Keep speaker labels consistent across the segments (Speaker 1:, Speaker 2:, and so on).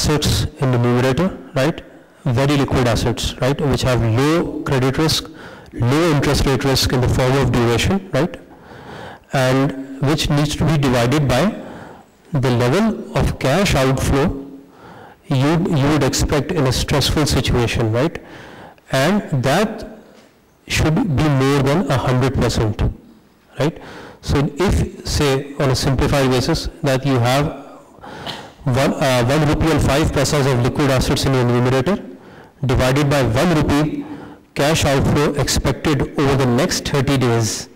Speaker 1: assets in the numerator, right? Very liquid assets, right? Which have low credit risk, low interest rate risk in the form of duration, right? And which needs to be divided by the level of cash outflow you would expect in a stressful situation, right? And that should be more than 100%, right? So if, say, on a simplified basis, that you have 1 rupee and 5 paisas of liquid assets in your numerator, divided by 1 rupee cash outflow expected over the next 30 days,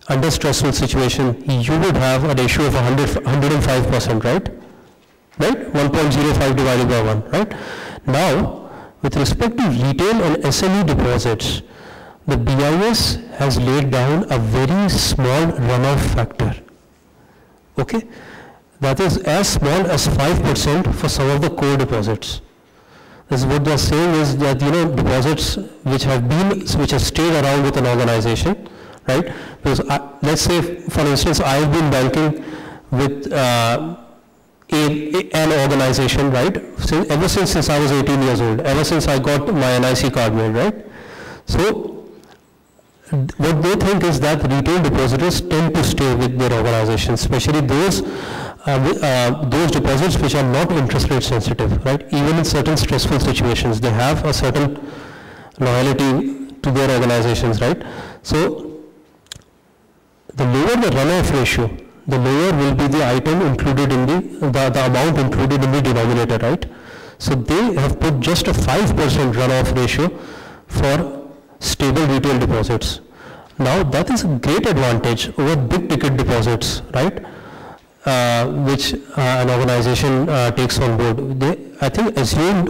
Speaker 1: under stressful situation, you would have a ratio of 105%, right? Right? 1.05 divided by 1, right? Now, with respect to retail and SME deposits, the BIS has laid down a very small runoff factor. Okay? That is as small as 5% for some of the core deposits. This is what they are saying is that, you know, deposits which have stayed around with an organization, right? Because let's say, for instance, I've been banking with an organization, right? Ever since I was 18 years old, ever since I got my NIC card made, right? So what they think is that retail depositors tend to stay with their organizations, especially those deposits which are not interest rate sensitive, right? Even in certain stressful situations, they have a certain loyalty to their organizations, right? So the lower the runoff ratio, the lower will be the item included in the amount included in the denominator, right? So they have put just a 5% runoff ratio for stable retail deposits. Now that is a great advantage over big ticket deposits, right? Which an organization takes on board. They, I think, assumed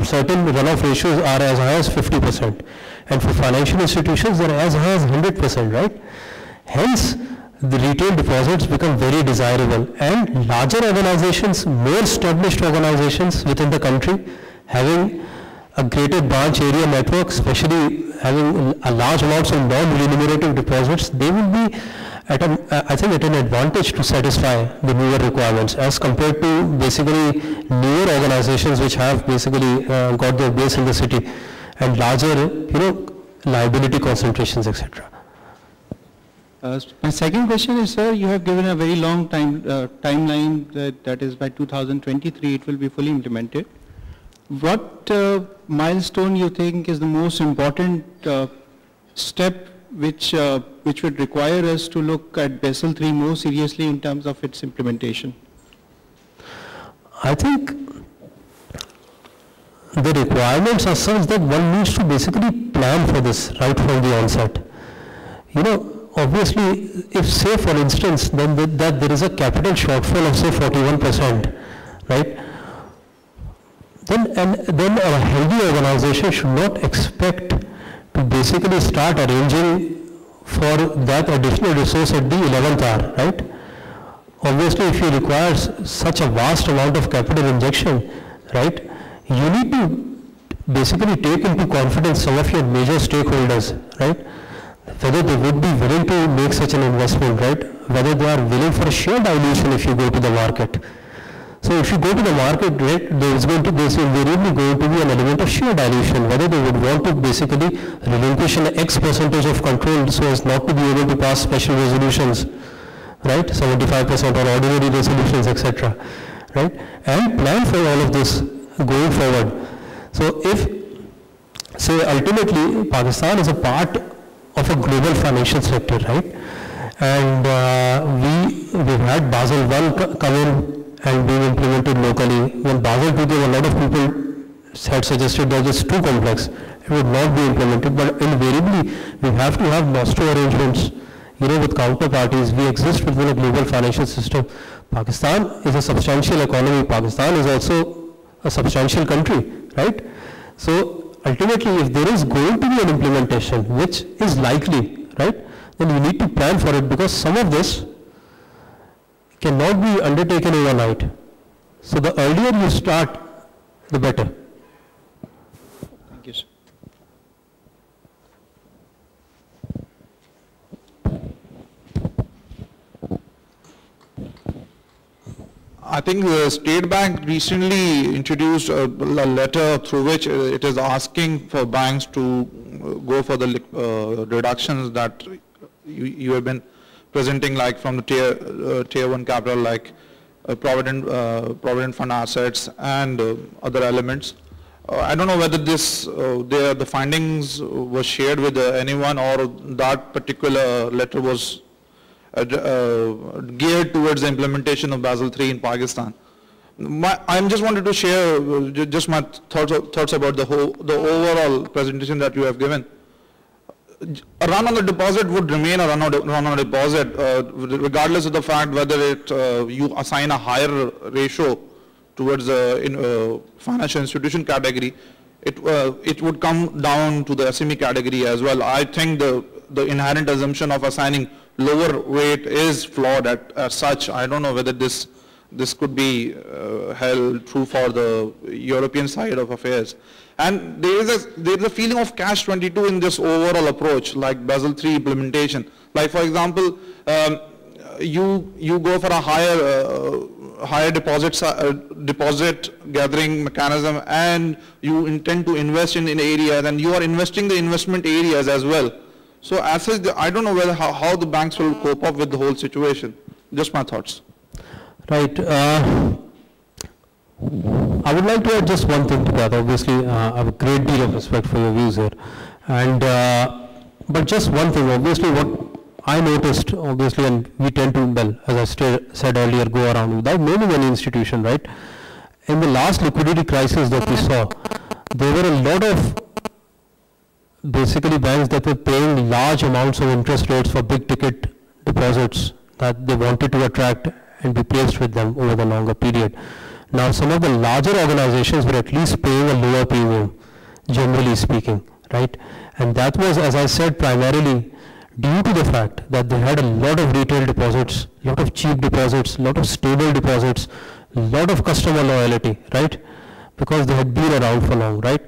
Speaker 1: certain runoff ratios are as high as 50%, and for financial institutions they are as high as 100%, right? Hence, the retail deposits become very desirable, and larger organizations, more established organizations within the country, having a greater branch area network, especially having a large amounts of non-remunerative deposits, they will be at I think at an advantage to satisfy the newer requirements as compared to basically newer organizations which have basically got their base in the city and larger, you know, liability concentrations, etc.
Speaker 2: My second question is, sir, you have given a very long timeline that is by 2023 it will be fully implemented. What milestone you think is the most important step which would require us to look at Basel III more seriously in terms of its implementation?
Speaker 1: I think the requirements are such that one needs to basically plan for this right from the onset. You know, obviously, if, say, for instance, then that there is a capital shortfall of, say, 41%, right? Then a healthy organization should not expect to basically start arranging for that additional resource at the 11th hour, right? Obviously, if you require such a vast amount of capital injection, right, you need to basically take into confidence some of your major stakeholders, right? Whether they would be willing to make such an investment, right? Whether they are willing for a share dilution if you go to the market. So if you go to the market, right, there's invariably going to be an element of share dilution, whether they would want to basically relinquish an X percentage of control so as not to be able to pass special resolutions, right, 75% or ordinary resolutions, etc., right, and plan for all of this going forward. So if, say, ultimately Pakistan is a part of a global financial sector, right, and we've had Basel I come in and being implemented locally. When Basel II, there were a lot of people had suggested that it's too complex, it would not be implemented, but invariably we have to have nostro arrangements, you know, with counterparties. We exist within a global financial system. Pakistan is a substantial economy. Pakistan is also a substantial country, right? So ultimately, if there is going to be an implementation, which is likely, right, then you need to plan for it, because some of this cannot be undertaken overnight. So the earlier you start, the better.
Speaker 2: Thank you, sir.
Speaker 3: I think the State Bank recently introduced a letter through which it is asking for banks to go for the reductions that you have been presenting, like from the tier 1 capital, like provident fund assets and other elements. I don't know whether the findings were shared with anyone, or that particular letter was geared towards the implementation of Basel III in Pakistan. I just wanted to share just my thoughts about the overall presentation that you have given. A run on the deposit would remain a run on a deposit, regardless of the fact whether you assign a higher ratio towards the financial institution category. It would come down to the SME category as well. I think the inherent assumption of assigning lower weight is flawed as such. I don't know whether this could be held true for the European side of affairs. And there is a feeling of catch-22 in this overall approach, like Basel III implementation. Like, for example, you go for a higher deposit gathering mechanism, and you intend to invest in areas, and you are investing the investment areas as well. So as such, I don't know how the banks will cope up with the whole situation. Just my thoughts.
Speaker 1: Right. I would like to add just one thing to that. Obviously, I have a great deal of respect for your views here. And, but just one thing, obviously what I noticed, obviously, and we tend to, well, as I said earlier, go around without naming any institution, right? In the last liquidity crisis that we saw, there were a lot of basically banks that were paying large amounts of interest rates for big ticket deposits that they wanted to attract and be placed with them over the longer period. Now, some of the larger organizations were at least paying a lower premium, generally speaking, right? And that was, as I said, primarily due to the fact that they had a lot of retail deposits, a lot of cheap deposits, a lot of stable deposits, a lot of customer loyalty, right? Because they had been around for long, right?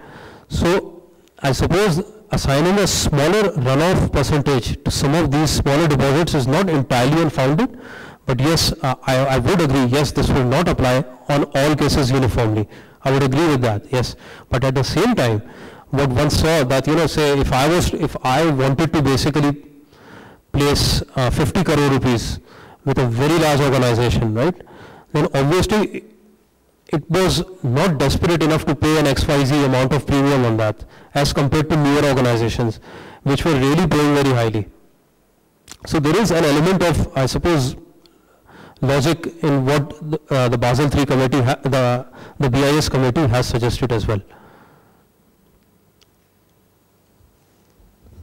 Speaker 1: So, I suppose assigning a smaller runoff percentage to some of these smaller deposits is not entirely unfounded. But yes, I would agree, yes, this will not apply on all cases uniformly. I would agree with that, yes. But at the same time, what one saw that, you know, say if I wanted to basically place 50 crore rupees with a very large organization, right, then obviously it was not desperate enough to pay an XYZ amount of premium on that as compared to newer organizations, which were really paying very highly. So there is an element of, I suppose, logic in what the Basel III committee, the BIS committee has suggested as well.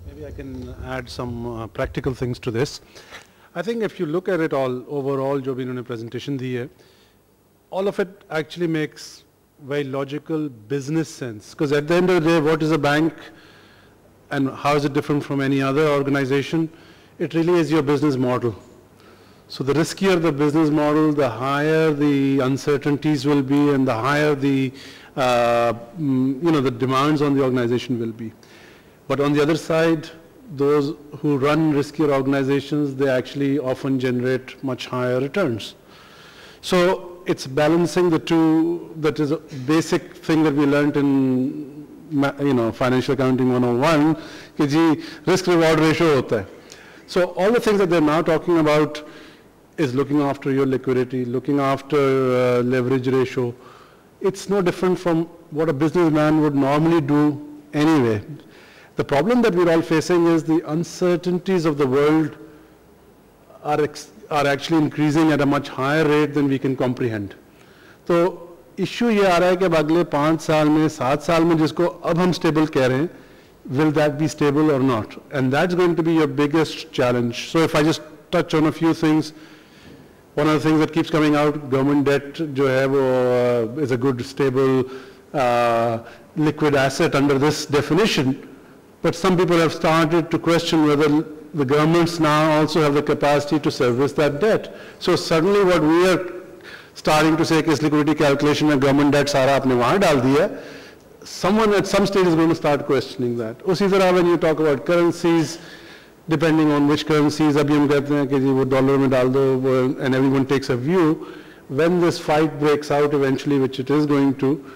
Speaker 4: Maybe I can add some practical things to this. I think if you look at it all, overall, जो भी इन्होंने presentation दी है, all of it actually makes very logical business sense. Because at the end of the day, what is a bank and how is it different from any other organization? It really is your business model. So the riskier the business model, the higher the uncertainties will be, and the higher the the demands on the organization will be. But on the other side, those who run riskier organizations, they actually often generate much higher returns. So it's balancing the two. That is a basic thing that we learned in financial accounting 101. कि जी risk reward ratio होता है. So all the things that they're now talking about is looking after your liquidity, looking after leverage ratio. It's no different from what a businessman would normally do anyway. The problem that we're all facing is the uncertainties of the world are actually increasing at a much higher rate than we can comprehend. So issue ये आ रहा है कि अगले 5 साल में 7 साल में जिसको अब हम stable कह रहे हैं, will that be stable or not? And that's going to be your biggest challenge. So if I just touch on a few things, one of the things that keeps coming out, government debt जो है वो is a good stable liquid asset under this definition. But some people have started to question whether the governments now also have the capacity to service that debt. So suddenly what we are starting to say is liquidity calculation में government debt सारा आपने वहाँ डाल दिया. Someone at some stage is going to start questioning that. उसी तरह when you talk about currencies, depending on which currencies, अभी हम कहते हैं कि जी वो डॉलर में डाल दो, and everyone takes a view. when this fight breaks out eventually, which it is going to,